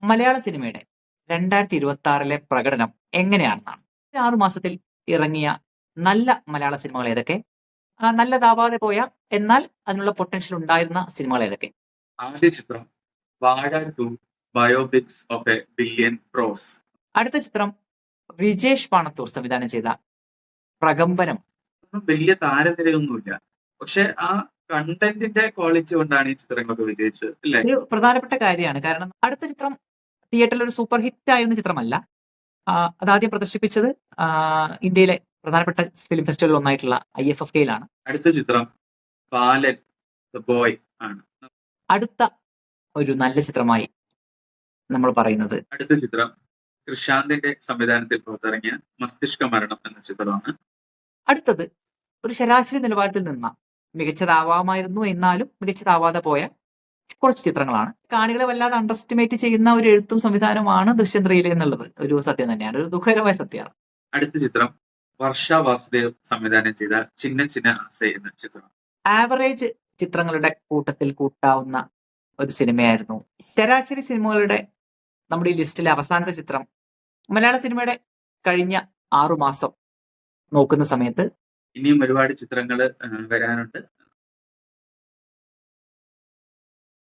മലയാള സിനിമയുടെ 2026 പ്രകടനം എങ്ങനെയാണെന്നാണ്. 6 മാസത്തിൽ ഇറങ്ങിയ നല്ല മലയാള സിനിമകൾ ഏതൊക്കെ? നല്ലതാവാതെ പോയ എന്നാൽ അതിനുള്ള പൊട്ടൻഷ്യൽ ഉണ്ടായിരുന്ന സിനിമകൾ ഏതൊക്കെ? ആദ്യ ചിത്രം വാഴ 2 ബയോപിക്സ് ഓഫ് എ ബില്യൺ ക്രോസ്. അടുത്ത ചിത്രം വിജേഷ് പാണത്തൂർ സംവിധാനം ചെയ്ത പ്രകമ്പനം. ഒന്നും വലിയ താരനിരയൊന്നുമില്ല, പക്ഷെ ആ കണ്ടന്റിന്റെ ക്വാളിറ്റി കൊണ്ടാണ് ഈ ചിത്രങ്ങളൊക്കെ വിജയിച്ചത് അല്ലേ? ഒരു പ്രധാനപ്പെട്ട കാര്യമാണ്. കാരണം അടുത്ത ചിത്രം തിയേറ്ററിൽ ഒരു സൂപ്പർ ഹിറ്റ് ആയിരുന്ന ചിത്രമല്ല. അതാദ്യം പ്രദർശിപ്പിച്ചത് ഇന്ത്യയിലെ പ്രധാനപ്പെട്ട ഫിലിം ഫെസ്റ്റിവൽ ഒന്നായിട്ടുള്ള IFFK-യിലാണ്. അടുത്ത ചിത്രം ബാലൻ ദ ബോയ് ആണ്. അടുത്ത ഒരു നല്ല ചിത്രമായി നമ്മൾ പറയുന്നത് അടുത്ത ചിത്രം കൃഷാന്തിന്റെ സംവിധാനത്തിൽ പുറത്തിറങ്ങിയ മസ്തിഷ്ക മരണം എന്ന ചിത്രമാണ്. അടുത്തത് ഒരു ശരാശരി നിലവാരത്തിൽ നിന്ന മികച്ചതാവാമായിരുന്നു എന്നാലും മികച്ചതാവാതെ പോയ കുറച്ച് ചിത്രങ്ങളാണ്. കാണികളെ വല്ലാതെ അണ്ടർ എസ്റ്റിമേറ്റ് ചെയ്യുന്ന ഒരു എഴുത്തും സംവിധാനമാണ് ദൃശ്യം 3 എന്നുള്ളത് ഒരു സത്യം തന്നെയാണ്, ഒരു ദുഃഖകരമായ സത്യമാണ്. അടുത്ത ചിത്രം വർഷ വാസുദേവ് സംവിധാനം ചെയ്ത ചിന്ന ചിന്ന ആസെ എന്ന ചിത്രം. ആവറേജ് ചിത്രങ്ങളുടെ കൂട്ടത്തിൽ കൂട്ടാവുന്ന ഒരു സിനിമയായിരുന്നു. ശരാശരി സിനിമകളുടെ നമ്മുടെ ഈ ലിസ്റ്റിലെ അവസാനത്തെ ചിത്രം മലയാള സിനിമയുടെ കഴിഞ്ഞ 6 മാസം നോക്കുന്ന സമയത്ത് ഇനിയും ഒരുപാട് ചിത്രങ്ങൾ വരാനുണ്ട്.